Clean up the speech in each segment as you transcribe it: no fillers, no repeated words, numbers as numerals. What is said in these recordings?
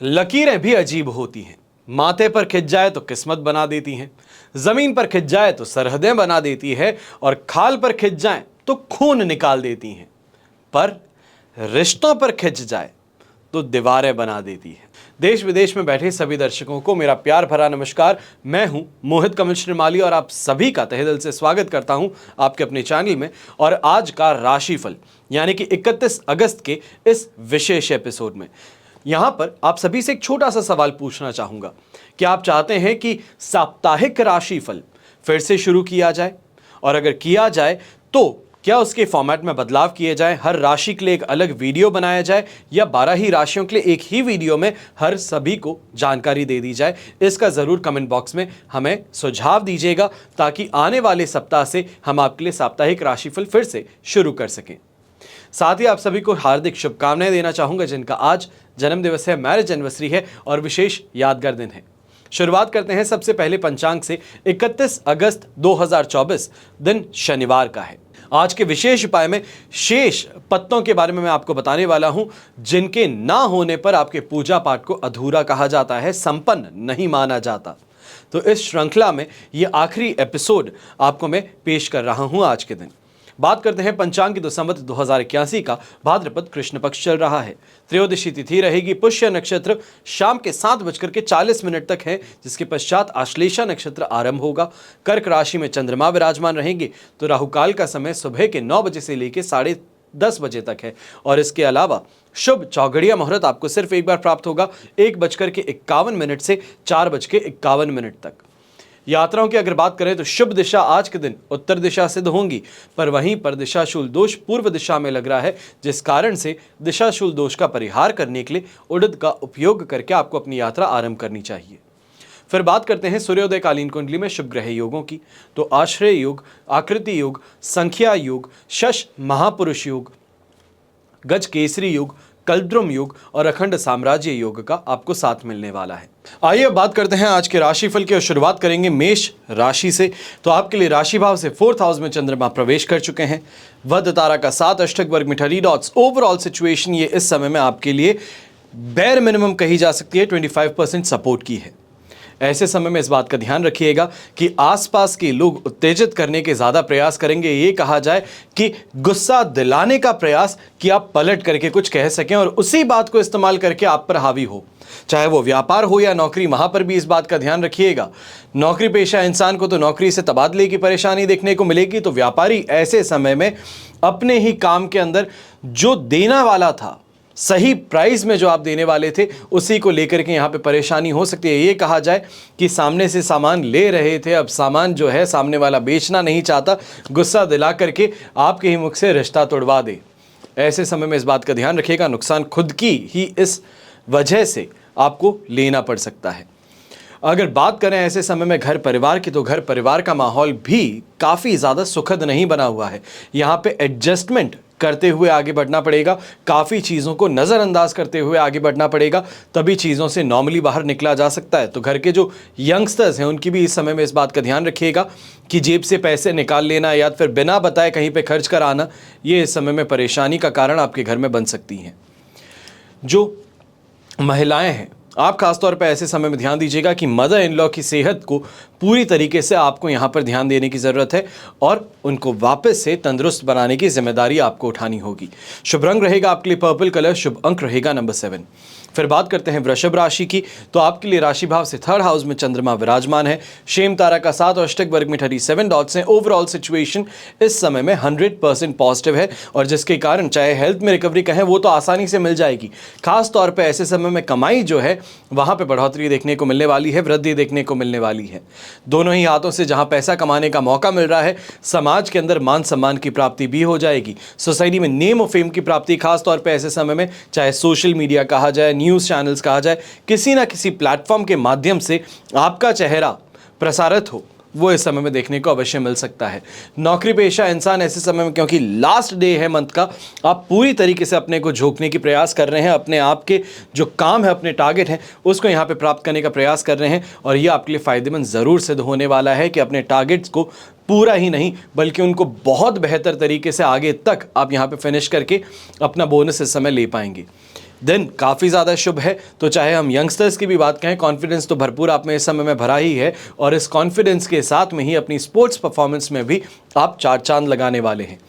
लकीरें भी अजीब होती हैं। माथे पर खिंच जाए तो किस्मत बना देती हैं, जमीन पर खिंच जाए तो सरहदें बना देती है और खाल पर खिंच जाए तो खून निकाल देती हैं, पर रिश्तों पर खिंच जाए तो दीवारें बना देती है। देश विदेश में बैठे सभी दर्शकों को मेरा प्यार भरा नमस्कार। मैं हूं मोहित कमल श्रीमाली और आप सभी का तहे दिल से स्वागत करता हूं आपके अपने चैनल में। और आज का राशिफल यानी कि 31 अगस्त के इस विशेष एपिसोड में यहां पर आप सभी से एक छोटा सा सवाल पूछना चाहूंगा कि आप चाहते हैं कि साप्ताहिक राशिफल फिर से शुरू किया जाए, और अगर किया जाए तो क्या उसके फॉर्मेट में बदलाव किए जाए, हर राशि के लिए एक अलग वीडियो बनाया जाए, या 12 ही राशियों के लिए एक ही वीडियो में हर सभी को जानकारी दे दी जाए। इसका ज़रूर कमेंट बॉक्स में हमें सुझाव दीजिएगा ताकि आने वाले सप्ताह से हम आपके लिए साप्ताहिक राशिफल फिर से शुरू कर सकें। साथ ही आप सभी को हार्दिक शुभकामनाएं देना चाहूँगा जिनका आज जन्मदिवस है, मैरिज एनिवर्सरी है और विशेष यादगार दिन है। शुरुआत करते हैं सबसे पहले पंचांग से। 31 अगस्त 2024 दिन शनिवार का है। आज के विशेष उपाय में शेष पत्तों के बारे में मैं आपको बताने वाला हूं, जिनके ना होने पर आपके पूजा पाठ को अधूरा कहा जाता है, संपन्न नहीं माना जाता। तो इस श्रृंखला में ये आखिरी एपिसोड आपको मैं पेश कर रहा हूं आज के दिन। बात करते हैं पंचांग की। तो संवत 2081 का भाद्रपद कृष्ण पक्ष चल रहा है। त्रयोदशी तिथि रहेगी। पुष्य नक्षत्र शाम के 7:40 तक है, जिसके पश्चात आश्लेषा नक्षत्र आरंभ होगा। कर्क राशि में चंद्रमा विराजमान रहेंगे। तो राहुकाल का समय सुबह के 9 बजे से लेकर 10:30 बजे तक है। और इसके अलावा शुभ चौघड़िया मुहूर्त आपको सिर्फ एक बार प्राप्त होगा, 1:51 से 4:51 तक। यात्राओं की अगर बात करें तो शुभ दिशा आज के दिन उत्तर दिशा सिद्ध होंगी, पर वहीं पर दिशाशूल दोष पूर्व दिशा में लग रहा है, जिस कारण से दिशाशूल दोष का परिहार करने के लिए उड़द का उपयोग करके आपको अपनी यात्रा आरंभ करनी चाहिए। फिर बात करते हैं सूर्योदय कालीन कुंडली में शुभ ग्रह योगों की। तो आश्रय योग, आकृति योग, संख्या योग, शश महापुरुष योग, गज केसरी योग, कल्पद्रुम योग और अखंड साम्राज्य योग का आपको साथ मिलने वाला है। आइए अब बात करते हैं आज के राशिफल की और शुरुआत करेंगे मेष राशि से। तो आपके लिए राशि भाव से 4th हाउस में चंद्रमा प्रवेश कर चुके हैं। वध तारा का 7 अष्टक वर्ग में 30 डॉट्स। ओवरऑल सिचुएशन ये इस समय में आपके लिए बेयर मिनिमम कही जा सकती है, 25% सपोर्ट की है। ऐसे समय में इस बात का ध्यान रखिएगा कि आसपास के लोग उत्तेजित करने के ज़्यादा प्रयास करेंगे। ये कहा जाए कि गुस्सा दिलाने का प्रयास कि आप पलट करके कुछ कह सकें और उसी बात को इस्तेमाल करके आप पर हावी हो, चाहे वो व्यापार हो या नौकरी। वहाँ पर भी इस बात का ध्यान रखिएगा। नौकरी पेशा इंसान को तो नौकरी से तबादले की परेशानी देखने को मिलेगी, तो व्यापारी ऐसे समय में अपने ही काम के अंदर जो देना वाला था, सही प्राइस में जो आप देने वाले थे, उसी को लेकर के यहाँ पे परेशानी हो सकती है। ये कहा जाए कि सामने से सामान ले रहे थे, अब सामान जो है सामने वाला बेचना नहीं चाहता, गुस्सा दिला करके आपके ही मुख से रिश्ता तोड़वा दे। ऐसे समय में इस बात का ध्यान रखिएगा, नुकसान खुद की ही इस वजह से आपको लेना पड़ सकता है। अगर बात करें ऐसे समय में घर परिवार की, तो घर परिवार का माहौल भी काफ़ी ज़्यादा सुखद नहीं बना हुआ है। यहाँ पे एडजस्टमेंट करते हुए आगे बढ़ना पड़ेगा, काफ़ी चीज़ों को नज़रअंदाज करते हुए आगे बढ़ना पड़ेगा, तभी चीज़ों से नॉर्मली बाहर निकला जा सकता है। तो घर के जो यंगस्टर्स हैं उनकी भी इस समय में इस बात का ध्यान रखिएगा कि जेब से पैसे निकाल लेना या फिर बिना बताए कहीं पे खर्च कर आना, ये इस समय में परेशानी का कारण आपके घर में बन सकती हैं। जो महिलाएं हैं, आप खासतौर पर ऐसे समय में ध्यान दीजिएगा कि मदर इन लॉ की सेहत को पूरी तरीके से आपको यहाँ पर ध्यान देने की ज़रूरत है और उनको वापस से तंदुरुस्त बनाने की जिम्मेदारी आपको उठानी होगी। शुभ रंग रहेगा आपके लिए पर्पल कलर, शुभ अंक रहेगा नंबर 7। फिर बात करते हैं वृषभ राशि की। तो आपके लिए राशि भाव से 3rd हाउस में चंद्रमा विराजमान है। शेम तारा का 7 अष्टक वर्ग में 37 डॉट्स हैं। ओवरऑल सिचुएशन इस समय में 100% पॉजिटिव है, और जिसके कारण चाहे हेल्थ में रिकवरी कहें वो तो आसानी से मिल जाएगी। खास तौर पे ऐसे समय में कमाई जो है वहाँ पे बढ़ोतरी देखने को मिलने वाली है, वृद्धि देखने को मिलने वाली है। दोनों ही हाथों से जहाँ पैसा कमाने का मौका मिल रहा है, समाज के अंदर मान सम्मान की प्राप्ति भी हो जाएगी। सोसाइटी में नेम और फेम की प्राप्ति, खास तौर पे ऐसे समय में चाहे सोशल मीडिया कहा जाए, न्यूज़ चैनल्स कहा जाए, किसी ना किसी प्लेटफॉर्म के माध्यम से आपका चेहरा प्रसारित हो, वो इस समय में देखने को अवश्य मिल सकता है। नौकरी पेशा इंसान ऐसे समय में, क्योंकि लास्ट डे है मंथ का, आप पूरी तरीके से अपने को झोंकने की प्रयास कर रहे हैं, अपने आप के जो काम है, अपने टारगेट हैं, उसको यहाँ पे प्राप्त करने का प्रयास कर रहे हैं, और ये आपके लिए फ़ायदेमंद ज़रूर सिद्ध होने वाला है कि अपने टारगेट्स को पूरा ही नहीं बल्कि उनको बहुत बेहतर तरीके से आगे तक आप यहाँ पे फिनिश करके अपना बोनस इस समय ले पाएंगे। दिन काफ़ी ज़्यादा शुभ है। तो चाहे हम यंगस्टर्स की भी बात कहें, कॉन्फिडेंस तो भरपूर आप में इस समय में भरा ही है, और इस कॉन्फिडेंस के साथ में ही अपनी स्पोर्ट्स परफॉर्मेंस में भी आप चार चांद लगाने वाले हैं।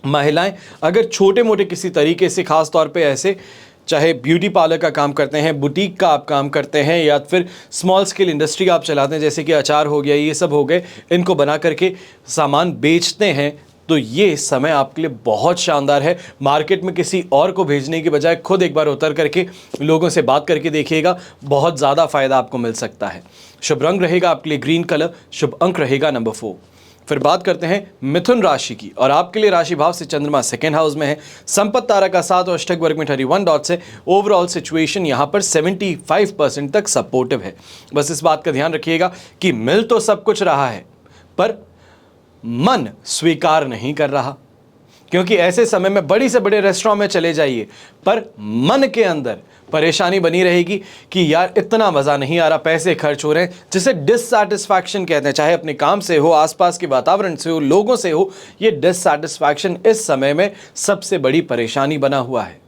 महिलाएं अगर छोटे मोटे किसी तरीके से, खास तौर पे ऐसे चाहे ब्यूटी पार्लर का काम करते हैं, बुटीक का आप काम करते हैं, या फिर स्मॉल स्केल इंडस्ट्री आप चलाते हैं, जैसे कि अचार हो गया, ये सब हो गए, इनको बना करके सामान बेचते हैं, तो ये समय आपके लिए बहुत शानदार है। मार्केट में किसी और को भेजने की बजाय खुद एक बार उतर करके लोगों से बात करके देखिएगा, बहुत ज़्यादा फायदा आपको मिल सकता है। शुभ रंग रहेगा आपके लिए ग्रीन कलर, शुभ अंक रहेगा नंबर 4। फिर बात करते हैं मिथुन राशि की, और आपके लिए राशि भाव से चंद्रमा सेकेंड हाउस में है, संपत्ति तारा का 7 और अष्टक वर्ग में 31 डॉट्स है। ओवरऑल सिचुएशन यहां पर 75% तक सपोर्टिव है। बस इस बात का ध्यान रखिएगा कि मिल तो सब कुछ रहा है, पर मन स्वीकार नहीं कर रहा, क्योंकि ऐसे समय में बड़ी से बड़े रेस्टोरेंट में चले जाइए, पर मन के अंदर परेशानी बनी रहेगी कि यार इतना मज़ा नहीं आ रहा, पैसे खर्च हो रहे हैं, जिसे डिससैटिस्फैक्शन कहते हैं। चाहे अपने काम से हो, आसपास के वातावरण से हो, लोगों से हो, ये डिससैटिस्फैक्शन इस समय में सबसे बड़ी परेशानी बना हुआ है।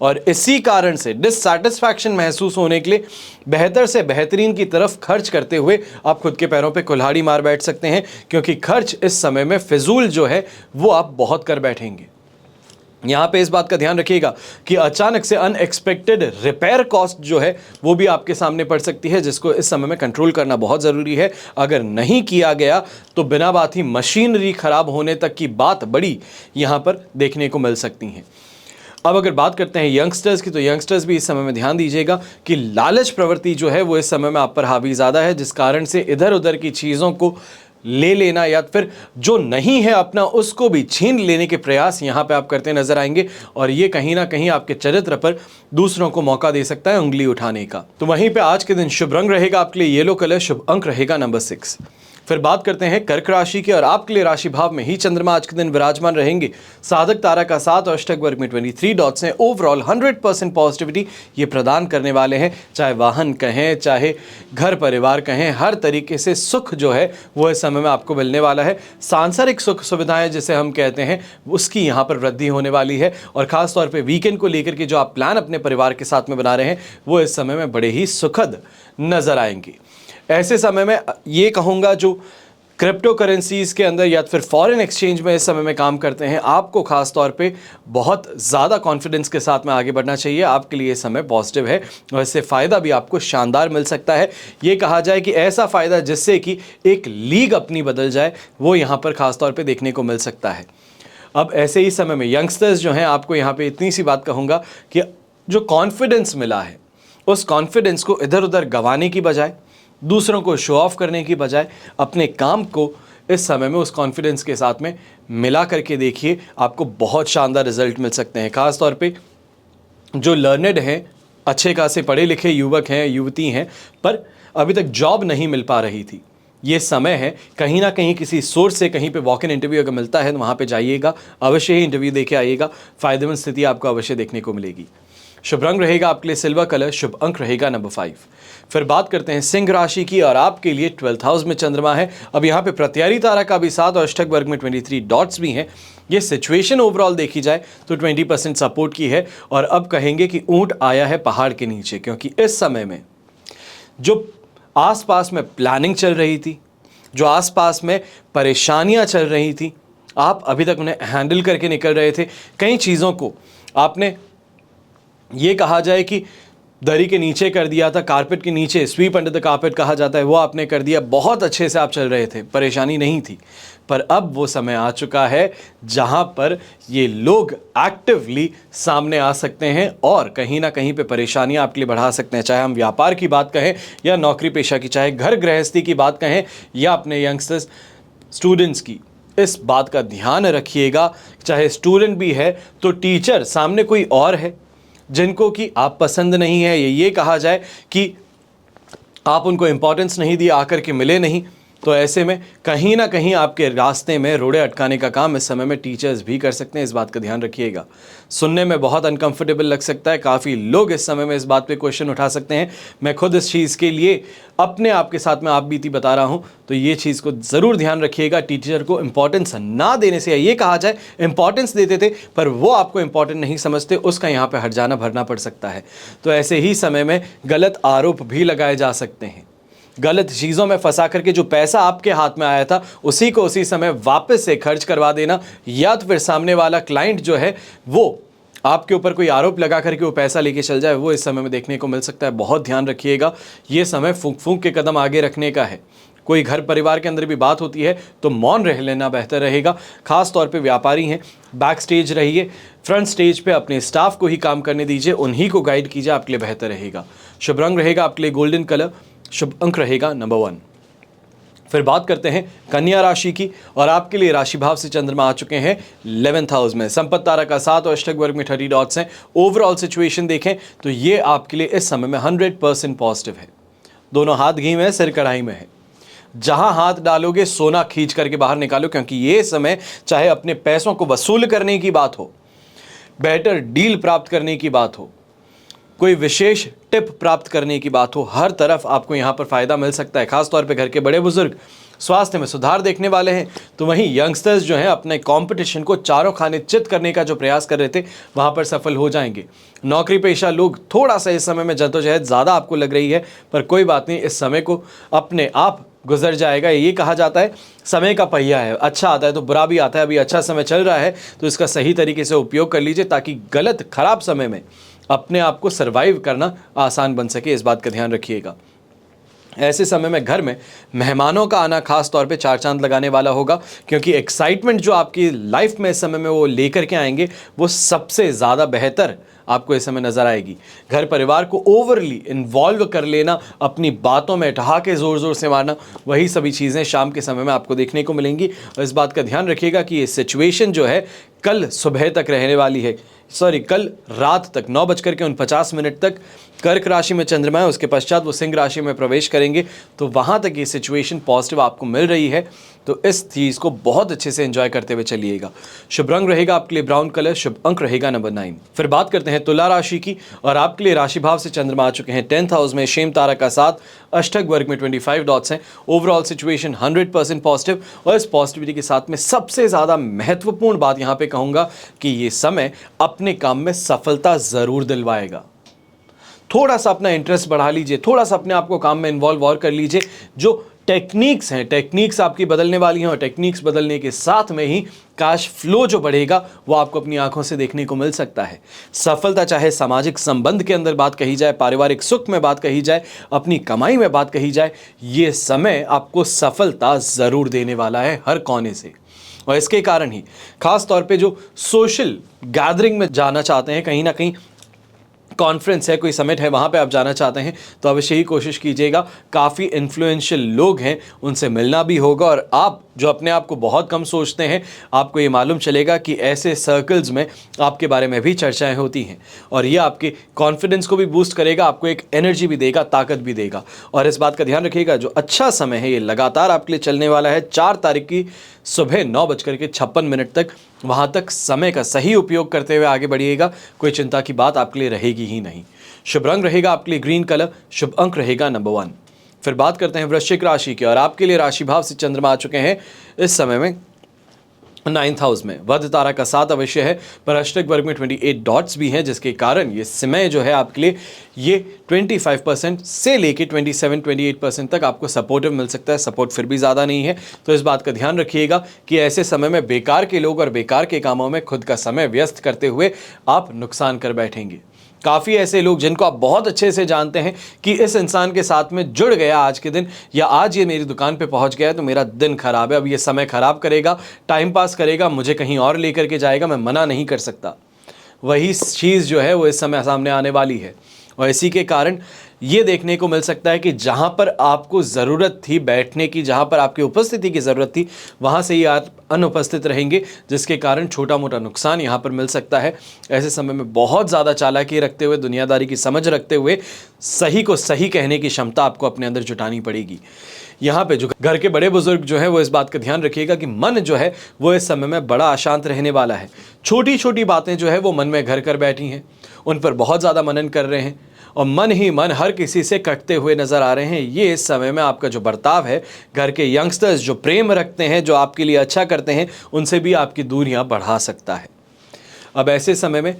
और इसी कारण से डिससैटिस्फैक्शन महसूस होने के लिए बेहतर से बेहतरीन की तरफ खर्च करते हुए आप खुद के पैरों पे कुल्हाड़ी मार बैठ सकते हैं, क्योंकि खर्च इस समय में फिजूल जो है वो आप बहुत कर बैठेंगे। यहाँ पे इस बात का ध्यान रखिएगा कि अचानक से अनएक्सपेक्टेड रिपेयर कॉस्ट जो है वो भी आपके सामने पड़ सकती है, जिसको इस समय में कंट्रोल करना बहुत ज़रूरी है। अगर नहीं किया गया तो बिना बात ही मशीनरी खराब होने तक की बात बड़ी यहाँ पर देखने को मिल सकती हैं। अब अगर बात करते हैं यंगस्टर्स की, तो यंगस्टर्स भी इस समय में ध्यान दीजिएगा कि लालच प्रवृत्ति जो है वो इस समय में आप पर हावी ज़्यादा है, जिस कारण से इधर उधर की चीज़ों को ले लेना या फिर जो नहीं है अपना उसको भी छीन लेने के प्रयास यहाँ पे आप करते नजर आएंगे, और ये कहीं ना कहीं आपके चरित्र पर दूसरों को मौका दे सकता है उंगली उठाने का। तो वहीं पे आज के दिन शुभ रंग रहेगा आपके लिए येलो कलर, शुभ अंक रहेगा नंबर 6। फिर बात करते हैं कर्क राशि के, और आपके लिए राशि भाव में ही चंद्रमा आज के दिन विराजमान रहेंगे। साधक तारा का 7 और अष्टक वर्ग में 23 डॉट्स हैं। ओवरऑल 100% पॉजिटिविटी ये प्रदान करने वाले हैं। चाहे वाहन कहें, चाहे घर परिवार कहें, हर तरीके से सुख जो है वो इस समय में आपको मिलने वाला है। सांसारिक सुख सुविधाएं जिसे हम कहते हैं उसकी यहाँ पर वृद्धि होने वाली है, और ख़ास तौर पर वीकेंड को लेकर के जो आप प्लान अपने परिवार के साथ में बना रहे हैं वो इस समय में बड़े ही सुखद नजर आएंगे। ऐसे समय में ये कहूँगा जो क्रिप्टो करेंसीज़ के अंदर या फिर फॉरेन एक्सचेंज में इस समय में काम करते हैं, आपको खास तौर पे बहुत ज़्यादा कॉन्फिडेंस के साथ में आगे बढ़ना चाहिए। आपके लिए समय पॉजिटिव है और इससे फ़ायदा भी आपको शानदार मिल सकता है। ये कहा जाए कि ऐसा फ़ायदा जिससे कि एक लीग अपनी बदल जाए, वो यहाँ पर ख़ास तौर पर देखने को मिल सकता है। अब ऐसे ही समय में यंगस्टर्स जो हैं, आपको यहाँ पर इतनी सी बात कहूँगा कि जो कॉन्फिडेंस मिला है उस कॉन्फिडेंस को इधर उधर गंवाने की बजाय, दूसरों को शो ऑफ करने की बजाय, अपने काम को इस समय में उस कॉन्फिडेंस के साथ में मिला करके देखिए, आपको बहुत शानदार रिजल्ट मिल सकते हैं। खास तौर पे जो लर्नेड हैं, अच्छे खासे पढ़े लिखे युवक हैं, युवती हैं, पर अभी तक जॉब नहीं मिल पा रही थी, ये समय है कहीं ना कहीं किसी सोर्स से कहीं पे वॉक इन इंटरव्यू अगर मिलता है तो वहाँ पे जाइएगा, अवश्य ही इंटरव्यू देके आइएगा, फ़ायदेमंद स्थिति आपको अवश्य देखने को मिलेगी। शुभ रंग रहेगा आपके लिए सिल्वर कलर, शुभ अंक रहेगा नंबर 5। फिर बात करते हैं सिंह राशि की, और आपके लिए 12th हाउस में चंद्रमा है। अब यहाँ पे प्रत्यारी तारा का भी 7 और अष्टक वर्ग में 23 डॉट्स भी हैं। ये सिचुएशन ओवरऑल देखी जाए तो 20% सपोर्ट की है, और अब कहेंगे कि ऊंट आया है पहाड़ के नीचे, क्योंकि इस समय में जो आसपास में प्लानिंग चल रही थी, जो आसपास में परेशानियाँ चल रही थी, आप अभी तक उन्हें हैंडल करके निकल रहे थे। कई चीज़ों को आपने ये कहा जाए कि दरी के नीचे कर दिया था, कारपेट के नीचे, स्वीप अंडर द कारपेट कहा जाता है, वो आपने कर दिया। बहुत अच्छे से आप चल रहे थे, परेशानी नहीं थी, पर अब वो समय आ चुका है जहां पर ये लोग एक्टिवली सामने आ सकते हैं और कहीं ना कहीं पे परेशानियां आपके लिए बढ़ा सकते हैं। चाहे हम व्यापार की बात कहें या नौकरी पेशा की, चाहे घर गृहस्थी की बात कहें या अपने यंगस्टर्स स्टूडेंट्स की, इस बात का ध्यान रखिएगा। चाहे स्टूडेंट भी है तो टीचर सामने कोई और है जिनको कि आप पसंद नहीं है, ये कहा जाए कि आप उनको इंपॉर्टेंस नहीं दिए, आकर के मिले नहीं, तो ऐसे में कहीं ना कहीं आपके रास्ते में रोड़े अटकाने का काम इस समय में टीचर्स भी कर सकते हैं, इस बात का ध्यान रखिएगा। सुनने में बहुत अनकंफर्टेबल लग सकता है, काफ़ी लोग इस समय में इस बात पे क्वेश्चन उठा सकते हैं। मैं खुद इस चीज़ के लिए अपने आप के साथ में आप बीती बता रहा हूँ, तो ये चीज़ को ज़रूर ध्यान रखिएगा। टीचर को इंपॉर्टेंस ना देने से, ये कहा जाए इंपॉर्टेंस देते थे पर वो आपको इंपॉर्टेंट नहीं समझते, उसका यहाँ पे हट जाना भरना पड़ सकता है। तो ऐसे ही समय में गलत आरोप भी लगाए जा सकते हैं। गलत चीज़ों में फंसा करके जो पैसा आपके हाथ में आया था उसी को उसी समय वापस से खर्च करवा देना, या तो फिर सामने वाला क्लाइंट जो है वो आपके ऊपर कोई आरोप लगा करके वो पैसा लेके चल जाए, वो इस समय में देखने को मिल सकता है। बहुत ध्यान रखिएगा, ये समय फूंक फूंक के कदम आगे रखने का है। कोई घर परिवार के अंदर भी बात होती है तो मौन रह लेना बेहतर रहेगा। खास तौर पे व्यापारी हैं, बैक स्टेज रहिए, फ्रंट स्टेज पे अपने स्टाफ को ही काम करने दीजिए, उन्हीं को गाइड कीजिए, आपके लिए बेहतर रहेगा। शुभ रंग रहेगा आपके लिए गोल्डन कलर, शुभ अंक रहेगा नंबर 1। फिर बात करते हैं कन्या राशि की, और आपके लिए राशि भाव से चंद्रमा आ चुके हैं 11th हाउस में। संपत्ति तारा का 7 और अष्टक वर्ग में 30 डॉट्स हैं। ओवरऑल सिचुएशन देखें तो ये आपके लिए इस समय में 100% पॉजिटिव है। दोनों हाथ घी में, सिर कढ़ाई में है। जहां हाथ डालोगे सोना खींच करके बाहर निकालो, क्योंकि ये समय चाहे अपने पैसों को वसूल करने की बात हो, बेहतर डील प्राप्त करने की बात हो, कोई विशेष टिप प्राप्त करने की बात हो, हर तरफ आपको यहाँ पर फायदा मिल सकता है। खासतौर पे घर के बड़े बुजुर्ग स्वास्थ्य में सुधार देखने वाले हैं, तो वहीं यंगस्टर्स जो हैं अपने कंपटीशन को चारों खाने चित करने का जो प्रयास कर रहे थे वहाँ पर सफल हो जाएंगे। नौकरी पेशा लोग थोड़ा सा इस समय में जद्दोजहद ज़्यादा आपको लग रही है, पर कोई बात नहीं, इस समय को अपने आप गुजर जाएगा। ये कहा जाता है समय का पहिया है, अच्छा आता है तो बुरा भी आता है। अभी अच्छा समय चल रहा है तो इसका सही तरीके से उपयोग कर लीजिए, ताकि गलत खराब समय में अपने आप को सरवाइव करना आसान बन सके, इस बात का ध्यान रखिएगा। ऐसे समय में घर में मेहमानों का आना खास तौर पे 4 चांद लगाने वाला होगा, क्योंकि एक्साइटमेंट जो आपकी लाइफ में इस समय में वो लेकर के आएंगे वो सबसे ज़्यादा बेहतर आपको इस समय नजर आएगी। घर परिवार को ओवरली इन्वॉल्व कर लेना, अपनी बातों में ठहाके ज़ोर ज़ोर से मारना, वही सभी चीज़ें शाम के समय में आपको देखने को मिलेंगी। और इस बात का ध्यान रखिएगा कि ये सिचुएशन जो है कल सुबह तक रहने वाली है, कल रात तक 9:49 तक कर्क राशि में चंद्रमा है, उसके पश्चात वो सिंह राशि में प्रवेश करेंगे। तो वहाँ तक ये सिचुएशन पॉजिटिव आपको मिल रही है, तो इस चीज़ को बहुत अच्छे से एंजॉय करते हुए चलिएगा। शुभ रंग रहेगा आपके लिए ब्राउन कलर, शुभ अंक रहेगा नंबर 9। फिर बात करते हैं तुला राशि की, और आपके लिए राशि भाव से चंद्रमा आ चुके हैं 10th हाउस में, शेम तारा का 7, अष्टक वर्ग में 25 डॉट्स हैं। ओवरऑल सिचुएशन 100% पॉजिटिव, और इस पॉजिटिविटी के साथ में सबसे ज़्यादा महत्वपूर्ण बात यहाँ पे कहूँगा कि ये समय अपने काम में सफलता ज़रूर दिलवाएगा। थोड़ा सा अपना इंटरेस्ट बढ़ा लीजिए, थोड़ा सा अपने आप को काम में इन्वॉल्व और कर लीजिए। जो टेक्निक्स हैं, टेक्निक्स आपकी बदलने वाली हैं, और टेक्निक्स बदलने के साथ में ही कैश फ्लो जो बढ़ेगा वो आपको अपनी आंखों से देखने को मिल सकता है। सफलता चाहे सामाजिक संबंध के अंदर बात कही जाए, पारिवारिक सुख में बात कही जाए, अपनी कमाई में बात कही जाए, ये समय आपको सफलता ज़रूर देने वाला है हर कोने से। और इसके कारण ही खास तौर पे जो सोशल गैदरिंग में जाना चाहते हैं, कहीं ना कहीं कॉन्फ्रेंस है, कोई समिट है, वहाँ पे आप जाना चाहते हैं, तो अवश्य ही कोशिश कीजिएगा। काफ़ी इन्फ्लुएंशियल लोग हैं, उनसे मिलना भी होगा, और आप जो अपने आप को बहुत कम सोचते हैं, आपको ये मालूम चलेगा कि ऐसे सर्कल्स में आपके बारे में भी चर्चाएं होती हैं, और ये आपके कॉन्फिडेंस को भी बूस्ट करेगा, आपको एक एनर्जी भी देगा, ताकत भी देगा। और इस बात का ध्यान रखिएगा, जो अच्छा समय है ये लगातार आपके लिए चलने वाला है। 4 तारीख की सुबह 9:56 तक, वहाँ तक समय का सही उपयोग करते हुए आगे बढ़िएगा। कोई चिंता की बात आपके लिए रहेगी ही नहीं। शुभ रंग रहेगा आपके लिए ग्रीन कलर, शुभ अंक रहेगा नंबर 1। फिर बात करते हैं वृश्चिक राशि की, और आपके लिए राशि भाव से चंद्रमा आ चुके हैं इस समय में 9th हाउस में। वध तारा का 7 अवश्य है, पर अष्टक वर्ग में 28 डॉट्स भी हैं, जिसके कारण ये समय जो है आपके लिए ये 25% से लेके 27-28% तक आपको सपोर्टिव मिल सकता है। सपोर्ट फिर भी ज़्यादा नहीं है, तो इस बात का ध्यान रखिएगा कि ऐसे समय में बेकार के लोग और बेकार के कामों में खुद का समय व्यस्त करते हुए आप नुकसान कर बैठेंगे। काफ़ी ऐसे लोग जिनको आप बहुत अच्छे से जानते हैं कि इस इंसान के साथ में जुड़ गया आज के दिन, या आज ये मेरी दुकान पे पहुंच गया है तो मेरा दिन खराब है, अब ये समय खराब करेगा, टाइम पास करेगा, मुझे कहीं और लेकर के जाएगा, मैं मना नहीं कर सकता। वही चीज़ जो है वो इस समय सामने आने वाली है, और इसी के कारण ये देखने को मिल सकता है कि जहां पर आपको ज़रूरत थी बैठने की, जहां पर आपकी उपस्थिति की ज़रूरत थी, वहां से ही आप अनुपस्थित रहेंगे, जिसके कारण छोटा मोटा नुकसान यहां पर मिल सकता है। ऐसे समय में बहुत ज़्यादा चालाकी रखते हुए, दुनियादारी की समझ रखते हुए सही को सही कहने की क्षमता आपको अपने अंदर जुटानी पड़ेगी। यहाँ पे जो घर के बड़े बुजुर्ग जो है वो इस बात का ध्यान रखिएगा कि मन जो है वो इस समय में बड़ा अशांत रहने वाला है। छोटी छोटी बातें जो है वो मन में घर कर बैठी हैं, उन पर बहुत ज़्यादा मनन कर रहे हैं और मन ही मन हर किसी से कटते हुए नजर आ रहे हैं। ये इस समय में आपका जो बर्ताव है, घर के यंगस्टर्स जो प्रेम रखते हैं, जो आपके लिए अच्छा करते हैं, उनसे भी आपकी दूरियां बढ़ा सकता है। अब ऐसे समय में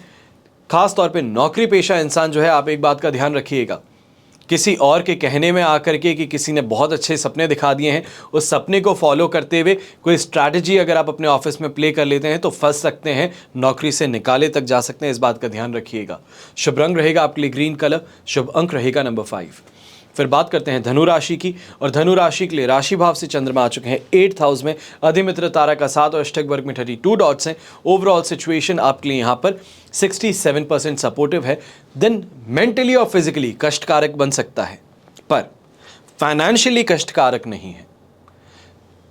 खास तौर पे नौकरी पेशा इंसान जो है, आप एक बात का ध्यान रखिएगा, किसी और के कहने में आकर के कि किसी ने बहुत अच्छे सपने दिखा दिए हैं, उस सपने को फॉलो करते हुए कोई स्ट्रैटेजी अगर आप अपने ऑफिस में प्ले कर लेते हैं तो फंस सकते हैं, नौकरी से निकाले तक जा सकते हैं। इस बात का ध्यान रखिएगा। शुभ रंग रहेगा आपके लिए ग्रीन कलर, शुभ अंक रहेगा नंबर 5। फिर बात करते हैं धनु राशि की, और धनु राशि के लिए राशि भाव से चंद्रमा आ चुके हैं 8th हाउस में, अधिमित्र तारा का 7 और अष्टक वर्ग में 32 डॉट्स हैं। ओवरऑल सिचुएशन आपके लिए यहाँ पर 67% सपोर्टिव है। देन मेंटली और फिजिकली कष्टकारक बन सकता है, पर फाइनेंशियली कष्टकारक नहीं है।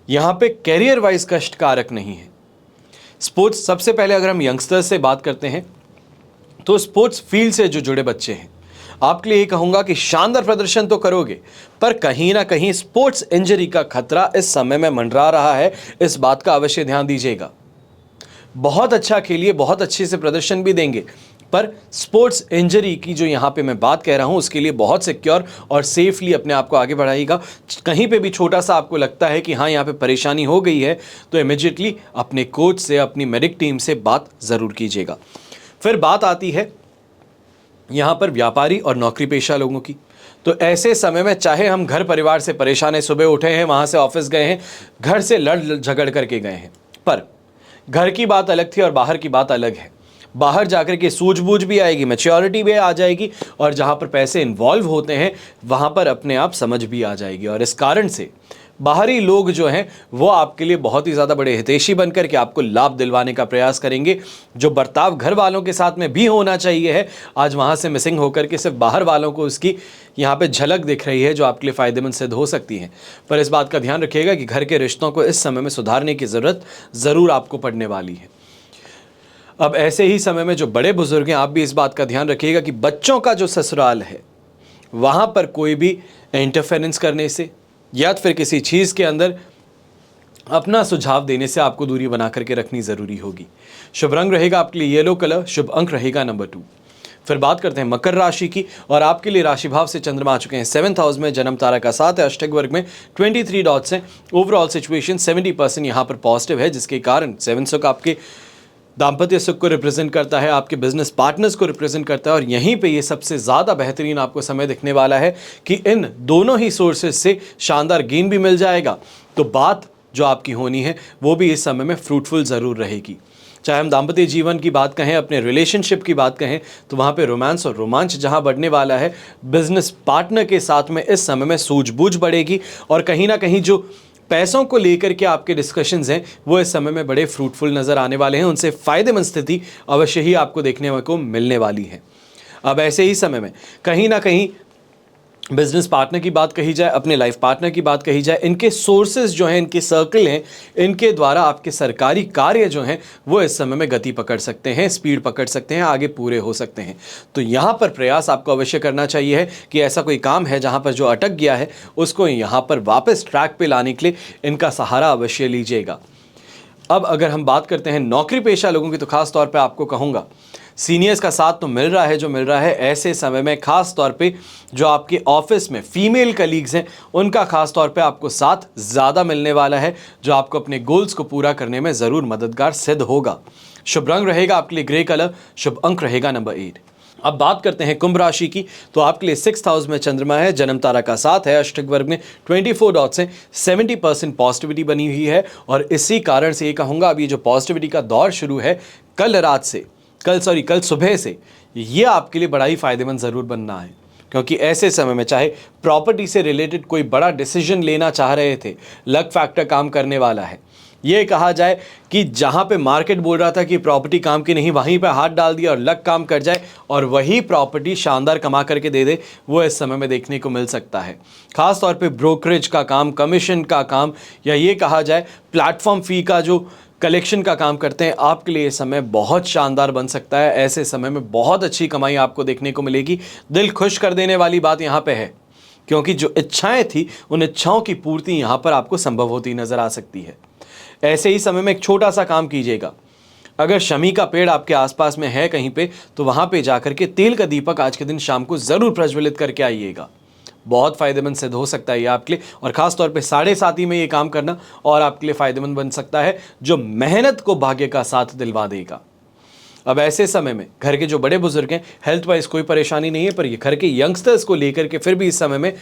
यहाँ पे कैरियर वाइज कष्टकारक नहीं है। स्पोर्ट्स, सबसे पहले अगर हम यंगस्टर्स से बात करते हैं तो स्पोर्ट्स फील्ड से जो जुड़े बच्चे हैं, आपके लिए कहूंगा कि शानदार प्रदर्शन तो करोगे, पर कहीं ना कहीं स्पोर्ट्स इंजरी का खतरा इस समय में मंडरा रहा है। इस बात का अवश्य ध्यान दीजिएगा। बहुत अच्छा खेलिए, बहुत अच्छे से प्रदर्शन भी देंगे, पर स्पोर्ट्स इंजरी की जो यहाँ पे मैं बात कह रहा हूँ उसके लिए बहुत सिक्योर और सेफली अपने आप को आगे बढ़ाइएगा। कहीं पे भी छोटा सा आपको लगता है कि हाँ यहाँ पे परेशानी हो गई है, तो इमीडिएटली अपने कोच से, अपनी मेडिक टीम से बात ज़रूर कीजिएगा। फिर बात आती है यहाँ पर व्यापारी और नौकरी पेशा लोगों की। तो ऐसे समय में चाहे हम घर परिवार से परेशान हैं, सुबह उठे हैं, वहाँ से ऑफिस गए हैं, घर से लड़ झगड़ करके गए हैं, पर घर की बात अलग थी और बाहर की बात अलग है। बाहर जाकर के सूझबूझ भी आएगी, मैच्योरिटी भी आ जाएगी, और जहाँ पर पैसे इन्वॉल्व होते हैं वहाँ पर अपने आप समझ भी आ जाएगी। और इस कारण से बाहरी लोग जो हैं वो आपके लिए बहुत ही ज़्यादा बड़े हितैषी बनकर के आपको लाभ दिलवाने का प्रयास करेंगे। जो बर्ताव घर वालों के साथ में भी होना चाहिए है, आज वहाँ से मिसिंग होकर के सिर्फ बाहर वालों को उसकी यहाँ पे झलक दिख रही है, जो आपके लिए फ़ायदेमंद सिद्ध हो सकती है। पर इस बात का ध्यान रखिएगा कि घर के रिश्तों को इस समय में सुधारने की ज़रूरत ज़रूर आपको पड़ने वाली है। अब ऐसे ही समय में जो बड़े बुजुर्ग हैं, आप भी इस बात का ध्यान रखिएगा कि बच्चों का जो ससुराल है वहाँ पर कोई भी इंटरफेरेंस करने से या फिर किसी चीज़ के अंदर अपना सुझाव देने से आपको दूरी बना करके रखनी ज़रूरी होगी। शुभ रंग रहेगा आपके लिए येलो कलर, शुभ अंक रहेगा नंबर 2। फिर बात करते हैं मकर राशि की, और आपके लिए राशि भाव से चंद्रमा आ चुके हैं 7th हाउस में, जन्म तारा का 7 है, अष्टक वर्ग में 23 डॉट्स हैं। ओवरऑल सिचुएशन 70% यहाँ पर पॉजिटिव है, जिसके कारण 7 सुख आपके दाम्पत्य सुख को रिप्रेजेंट करता है, आपके बिजनेस पार्टनर्स को रिप्रेजेंट करता है, और यहीं पे ये सबसे ज़्यादा बेहतरीन आपको समय दिखने वाला है कि इन दोनों ही सोर्सेज से शानदार गेन भी मिल जाएगा। तो बात जो आपकी होनी है वो भी इस समय में फ्रूटफुल ज़रूर रहेगी। चाहे हम दाम्पत्य जीवन की बात कहें, अपने रिलेशनशिप की बात कहें, तो वहाँ पे रोमांस और रोमांच जहाँ बढ़ने वाला है, बिजनेस पार्टनर के साथ में इस समय में सूझबूझ बढ़ेगी, और कहीं ना कहीं जो पैसों को लेकर के आपके डिस्कशंस हैं वो इस समय में बड़े फ्रूटफुल नज़र आने वाले हैं। उनसे फ़ायदेमंद स्थिति अवश्य ही आपको देखने को मिलने वाली है। अब ऐसे ही समय में कहीं ना कहीं बिजनेस पार्टनर की बात कही जाए, अपने लाइफ पार्टनर की बात कही जाए, इनके सोर्सेज जो हैं, इनके सर्कल हैं, इनके द्वारा आपके सरकारी कार्य जो हैं वो इस समय में गति पकड़ सकते हैं, स्पीड पकड़ सकते हैं, आगे पूरे हो सकते हैं। तो यहाँ पर प्रयास आपको अवश्य करना चाहिए है कि ऐसा कोई काम है जहाँ पर जो अटक गया है उसको यहाँ पर वापस ट्रैक पे लाने के लिए इनका सहारा अवश्य लीजिएगा। अब अगर हम बात करते हैं नौकरी पेशा लोगों की, तो खास तौर पे आपको कहूँगा सीनियर्स का साथ तो मिल रहा है जो मिल रहा है। ऐसे समय में खास तौर पे जो आपके ऑफिस में फीमेल कलीग्स हैं उनका खास तौर पे आपको साथ ज़्यादा मिलने वाला है, जो आपको अपने गोल्स को पूरा करने में ज़रूर मददगार सिद्ध होगा। शुभ रंग रहेगा आपके लिए ग्रे कलर, शुभ अंक रहेगा नंबर 8। अब बात करते हैं कुंभ राशि की, तो आपके लिए 6th हाउस में चंद्रमा है, जन्म तारा का 7 है, अष्टक वर्ग में 24 डॉट्स हैं, 70% पॉजिटिविटी बनी हुई है। और इसी कारण से ये कहूँगा अब ये जो पॉजिटिविटी का दौर शुरू है कल सुबह से, ये आपके लिए बड़ा ही फ़ायदेमंद ज़रूर बनना है। क्योंकि ऐसे समय में चाहे प्रॉपर्टी से रिलेटेड कोई बड़ा डिसीजन लेना चाह रहे थे, लक फैक्टर काम करने वाला है, ये कहा जाए कि जहाँ पे मार्केट बोल रहा था कि प्रॉपर्टी काम की नहीं, वहीं पे हाथ डाल दिया और लक काम कर जाए और वही प्रॉपर्टी शानदार कमा करके दे दे, वो इस समय में देखने को मिल सकता है। खास तौर पे ब्रोकरेज का काम, कमीशन का काम, या ये कहा जाए प्लेटफॉर्म फ़ी का जो कलेक्शन का काम करते हैं, आपके लिए ये समय बहुत शानदार बन सकता है। ऐसे समय में बहुत अच्छी कमाई आपको देखने को मिलेगी। दिल खुश कर देने वाली बात यहाँ पे है, क्योंकि जो इच्छाएं थी उन इच्छाओं की पूर्ति यहाँ पर आपको संभव होती नजर आ सकती है। ऐसे ही समय में एक छोटा सा काम कीजिएगा। अगर शमी का पेड़ आपके आसपास में है कहीं पे, तो वहां पे जाकर के तेल का दीपक आज के दिन शाम को जरूर प्रज्वलित करके आइएगा। बहुत फायदेमंद सिद्ध हो सकता है ये आपके लिए, और खास तौर पे 7:30 में ये काम करना और आपके लिए फायदेमंद बन सकता है, जो मेहनत को भाग्य का साथ दिलवा देगा। अब ऐसे समय में घर के जो बड़े बुजुर्ग हैं, हेल्थ वाइज कोई परेशानी नहीं है, पर ये घर के यंगस्टर्स को लेकर के फिर भी इस समय में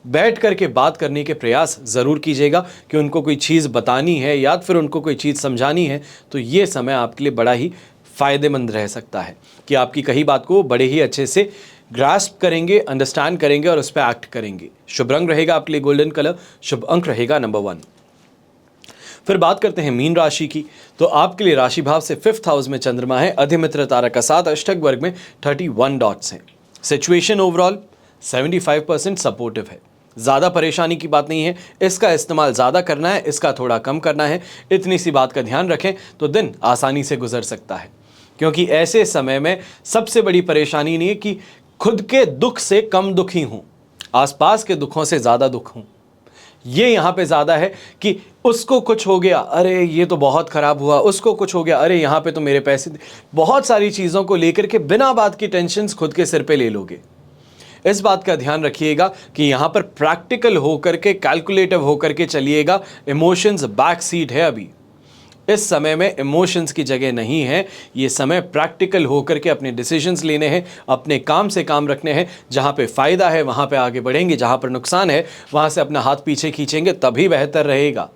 बैठ करके बात करने के प्रयास ज़रूर कीजिएगा कि उनको कोई चीज़ बतानी है या फिर उनको कोई चीज़ समझानी है, तो ये समय आपके लिए बड़ा ही फ़ायदेमंद रह सकता है कि आपकी कही बात को बड़े ही अच्छे से ग्रास्प करेंगे, अंडरस्टैंड करेंगे और उस पर एक्ट करेंगे। शुभ रंग रहेगा आपके लिए गोल्डन कलर, शुभ अंक रहेगा नंबर 1। फिर बात करते हैं मीन राशि की। तो आपके लिए राशि भाव से 5th हाउस में चंद्रमा है, अधिमित्र तारा का साथ, अष्टक वर्ग में 31 डॉट्स हैं। सिचुएशन ओवरऑल 75% सपोर्टिव है। ज़्यादा परेशानी की बात नहीं है, इसका इस्तेमाल ज़्यादा करना है, इसका थोड़ा कम करना है, इतनी सी बात का ध्यान रखें तो दिन आसानी से गुजर सकता है। क्योंकि ऐसे समय में सबसे बड़ी परेशानी नहीं है कि खुद के दुख से कम दुखी हूं, आसपास के दुखों से ज़्यादा दुख हूं। ये यहाँ पे ज़्यादा है कि उसको कुछ हो गया, अरे ये तो बहुत ख़राब हुआ, उसको कुछ हो गया, अरे यहाँ पे तो मेरे पैसे, बहुत सारी चीज़ों को लेकर के बिना बात की टेंशन्स खुद के सिर पे ले लोगे। इस बात का ध्यान रखिएगा कि यहाँ पर प्रैक्टिकल होकर के, कैलकुलेटिव होकर के चलिएगा। इमोशंस बैक सीट है अभी, इस समय में इमोशंस की जगह नहीं है। ये समय प्रैक्टिकल होकर के अपने डिसीजंस लेने हैं, अपने काम से काम रखने हैं। जहाँ पे फ़ायदा है वहाँ पे आगे बढ़ेंगे, जहाँ पर नुकसान है वहाँ से अपना हाथ पीछे खींचेंगे, तभी बेहतर रहेगा।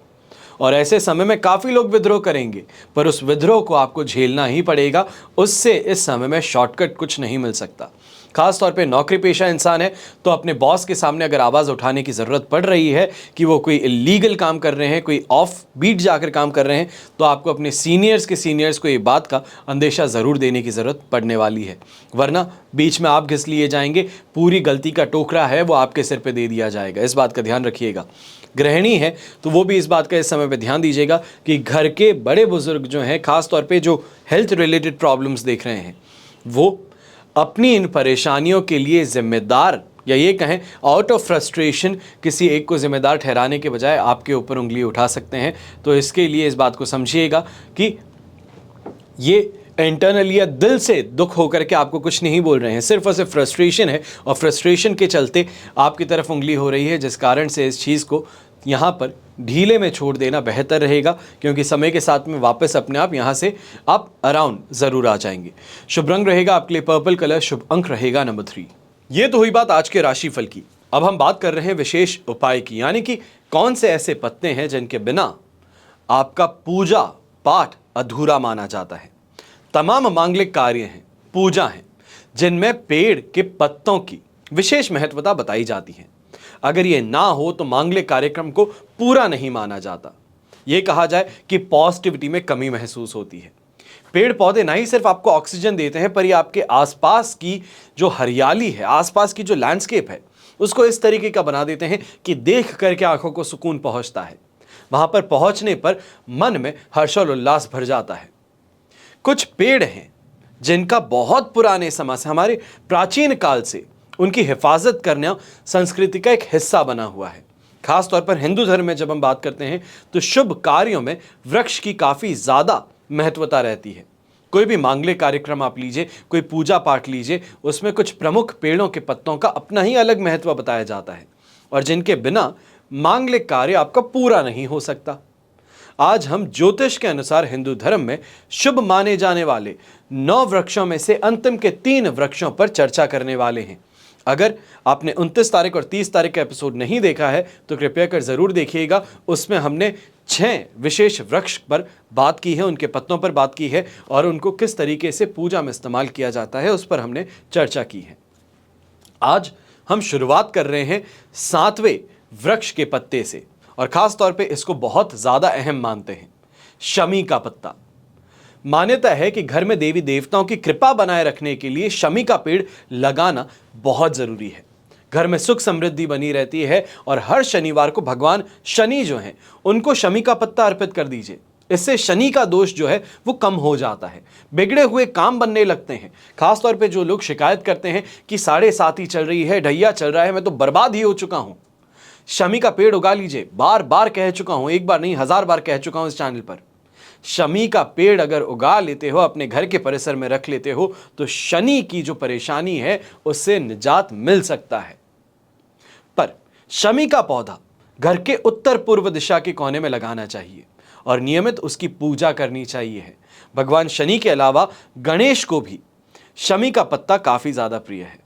और ऐसे समय में काफ़ी लोग विद्रोह करेंगे, पर उस विद्रोह को आपको झेलना ही पड़ेगा। उससे इस समय में शॉर्टकट कुछ नहीं मिल सकता। खास तौर पे नौकरी पेशा इंसान है तो अपने बॉस के सामने अगर आवाज़ उठाने की ज़रूरत पड़ रही है कि वो कोई इलीगल काम कर रहे हैं, कोई ऑफ बीट जाकर काम कर रहे हैं, तो आपको अपने सीनियर्स को ये बात का अंदेशा ज़रूर देने की ज़रूरत पड़ने वाली है, वरना बीच में आप घिस लिए जाएंगे। पूरी गलती का टोकरा है वो आपके सिर पर दे दिया जाएगा। इस बात का ध्यान रखिएगा। गृहिणी है तो वो भी इस बात का इस समय पे ध्यान दीजिएगा कि घर के बड़े बुजुर्ग जो हैं, खास तौर पे जो हेल्थ रिलेटेड प्रॉब्लम्स देख रहे हैं, वो अपनी इन परेशानियों के लिए जिम्मेदार, या ये कहें आउट ऑफ फ्रस्ट्रेशन किसी एक को जिम्मेदार ठहराने के बजाय आपके ऊपर उंगली उठा सकते हैं। तो इसके लिए इस बात को समझिएगा कि ये इंटरनली या दिल से दुख होकर के आपको कुछ नहीं बोल रहे हैं, सिर्फ और सिर्फ फ्रस्ट्रेशन है, और फ्रस्ट्रेशन के चलते आपकी तरफ उंगली हो रही है, जिस कारण से इस चीज़ को यहाँ पर ढीले में छोड़ देना बेहतर रहेगा। क्योंकि समय के साथ में वापस अपने आप यहाँ से आप अराउंड ज़रूर आ जाएंगे। शुभ रंग रहेगा आपके लिए पर्पल कलर, शुभ अंक रहेगा नंबर 3। ये तो हुई बात आज के राशिफल की। अब हम बात कर रहे हैं विशेष उपाय की, यानी कि कौन से ऐसे पत्ते हैं जिनके बिना आपका पूजा पाठ अधूरा माना जाता है। तमाम मांगलिक कार्य हैं, पूजा हैं, जिनमें पेड़ के पत्तों की विशेष महत्वता बताई जाती है। अगर ये ना हो तो मांगलिक कार्यक्रम को पूरा नहीं माना जाता। ये कहा जाए कि पॉजिटिविटी में कमी महसूस होती है। पेड़ पौधे ना ही सिर्फ आपको ऑक्सीजन देते हैं, पर ये आपके आसपास की जो हरियाली है, आसपास की जो लैंडस्केप है, उसको इस तरीके का बना देते हैं कि देख करके आंखों को सुकून पहुंचता है। वहां पर पहुंचने पर मन में हर्ष और उल्लास भर जाता है। कुछ पेड़ हैं जिनका बहुत पुराने समय से, हमारे प्राचीन काल से उनकी हिफाजत करना संस्कृति का एक हिस्सा बना हुआ है। खास तौर पर हिंदू धर्म में जब हम बात करते हैं तो शुभ कार्यों में वृक्ष की काफ़ी ज़्यादा महत्वता रहती है। कोई भी मांगलिक कार्यक्रम आप लीजिए, कोई पूजा पाठ लीजिए, उसमें कुछ प्रमुख पेड़ों के पत्तों का अपना ही अलग महत्व बताया जाता है, और जिनके बिना मांगलिक कार्य आपका पूरा नहीं हो सकता। आज हम ज्योतिष के अनुसार हिंदू धर्म में शुभ माने जाने वाले 9 वृक्षों में से अंतिम के 3 वृक्षों पर चर्चा करने वाले हैं। अगर आपने 29 तारीख और 30 तारीख का एपिसोड नहीं देखा है तो कृपया कर ज़रूर देखिएगा। उसमें हमने 6 विशेष वृक्ष पर बात की है, उनके पत्तों पर बात की है, और उनको किस तरीके से पूजा में इस्तेमाल किया जाता है उस पर हमने चर्चा की है। आज हम शुरुआत कर रहे हैं 7वें वृक्ष के पत्ते से, और ख़ास तौर पे इसको बहुत ज़्यादा अहम मानते हैं। शमी का पत्ता। मान्यता है कि घर में देवी देवताओं की कृपा बनाए रखने के लिए शमी का पेड़ लगाना बहुत जरूरी है। घर में सुख समृद्धि बनी रहती है और हर शनिवार को भगवान शनि जो हैं उनको शमी का पत्ता अर्पित कर दीजिए। इससे शनि का दोष जो है वो कम हो जाता है, बिगड़े हुए काम बनने लगते हैं। खासतौर पे जो लोग शिकायत करते हैं कि 7.5 ही चल रही है, ढैया चल रहा है, मैं तो बर्बाद ही हो चुका हूं, शमी का पेड़ उगा लीजिए। बार बार कह चुका हूं, एक बार नहीं 1000 बार कह चुका हूं इस चैनल पर। शमी का पेड़ अगर उगा लेते हो, अपने घर के परिसर में रख लेते हो, तो शनि की जो परेशानी है उससे निजात मिल सकता है। पर शमी का पौधा घर के उत्तर पूर्व दिशा के कोने में लगाना चाहिए और नियमित उसकी पूजा करनी चाहिए है। भगवान शनि के अलावा गणेश को भी शमी का पत्ता काफी ज्यादा प्रिय है।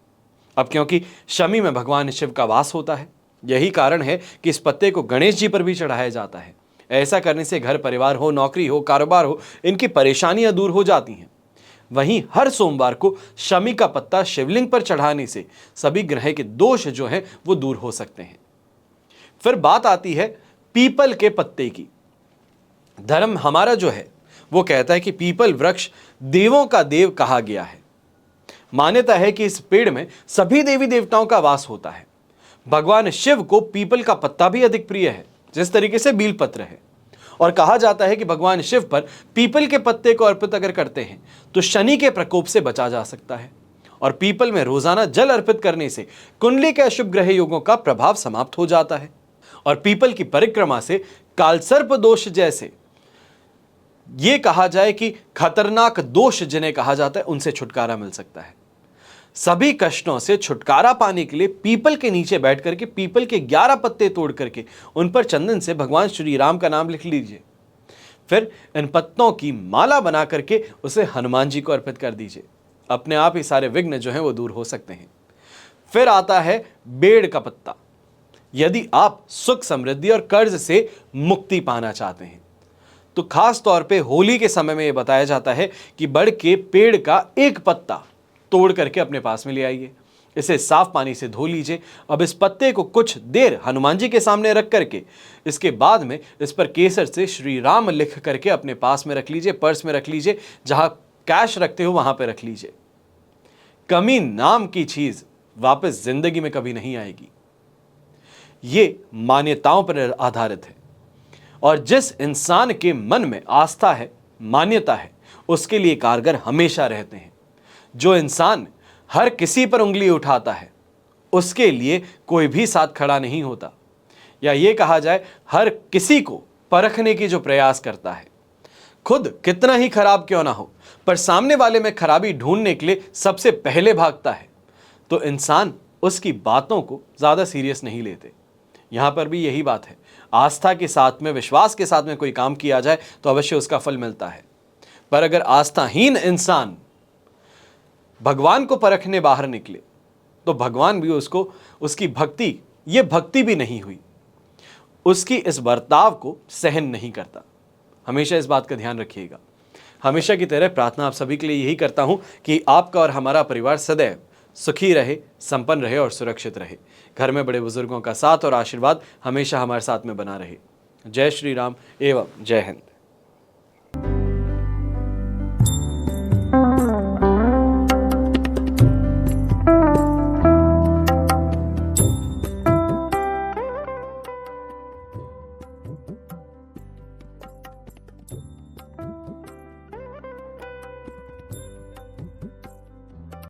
अब क्योंकि शमी में भगवान शिव का वास होता है, यही कारण है कि इस पत्ते को गणेश जी पर भी चढ़ाया जाता है। ऐसा करने से घर परिवार हो, नौकरी हो, कारोबार हो, इनकी परेशानियां दूर हो जाती हैं। वहीं हर सोमवार को शमी का पत्ता शिवलिंग पर चढ़ाने से सभी ग्रह के दोष जो हैं वो दूर हो सकते हैं। फिर बात आती है पीपल के पत्ते की। धर्म हमारा जो है वो कहता है कि पीपल वृक्ष देवों का देव कहा गया है। मान्यता है कि इस पेड़ में सभी देवी देवताओं का वास होता है। भगवान शिव को पीपल का पत्ता भी अधिक प्रिय है, जिस तरीके से बीलपत्र है। और कहा जाता है कि भगवान शिव पर पीपल के पत्ते को अर्पित अगर करते हैं तो शनि के प्रकोप से बचा जा सकता है। और पीपल में रोजाना जल अर्पित करने से कुंडली के अशुभ ग्रह योगों का प्रभाव समाप्त हो जाता है। और पीपल की परिक्रमा से कालसर्प दोष जैसे, ये कहा जाए कि खतरनाक दोष जिन्हें कहा जाता है, उनसे छुटकारा मिल सकता है। सभी कष्टों से छुटकारा पाने के लिए पीपल के नीचे बैठ करके पीपल के 11 पत्ते तोड़ करके उन पर चंदन से भगवान श्री राम का नाम लिख लीजिए। फिर इन पत्तों की माला बना करके उसे हनुमान जी को अर्पित कर दीजिए। अपने आप ही सारे विघ्न जो हैं वो दूर हो सकते हैं। फिर आता है बेड़ का पत्ता। यदि आप सुख समृद्धि और कर्ज से मुक्ति पाना चाहते हैं तो खास तौर पे होली के समय में यह बताया जाता है कि बड़ के पेड़ का एक पत्ता तोड़ करके अपने पास में ले आइए। इसे साफ पानी से धो लीजिए। अब इस पत्ते को कुछ देर हनुमान जी के सामने रख करके इसके बाद में इस पर केसर से श्री राम लिख करके अपने पास में रख लीजिए, पर्स में रख लीजिए, जहां कैश रखते हो वहां पर रख लीजिए। कमी नाम की चीज वापस जिंदगी में कभी नहीं आएगी। ये मान्यताओं पर आधारित है और जिस इंसान के मन में आस्था है, मान्यता है, उसके लिए कारगर हमेशा रहते हैं। जो इंसान हर किसी पर उंगली उठाता है उसके लिए कोई भी साथ खड़ा नहीं होता, या ये कहा जाए हर किसी को परखने की जो प्रयास करता है, खुद कितना ही खराब क्यों ना हो पर सामने वाले में खराबी ढूंढने के लिए सबसे पहले भागता है, तो इंसान उसकी बातों को ज्यादा सीरियस नहीं लेते। यहां पर भी यही बात है। आस्था के साथ में, विश्वास के साथ में कोई काम किया जाए तो अवश्य उसका फल मिलता है। पर अगर आस्थाहीन इंसान भगवान को परखने बाहर निकले तो भगवान भी उसको, उसकी भक्ति, ये भक्ति भी नहीं हुई, उसकी इस बर्ताव को सहन नहीं करता। हमेशा इस बात का ध्यान रखिएगा। हमेशा की तरह प्रार्थना आप सभी के लिए यही करता हूं कि आपका और हमारा परिवार सदैव सुखी रहे, संपन्न रहे और सुरक्षित रहे। घर में बड़े बुजुर्गों का साथ और आशीर्वाद हमेशा हमारे साथ में बना रहे। जय श्री राम एवं जय हिंद।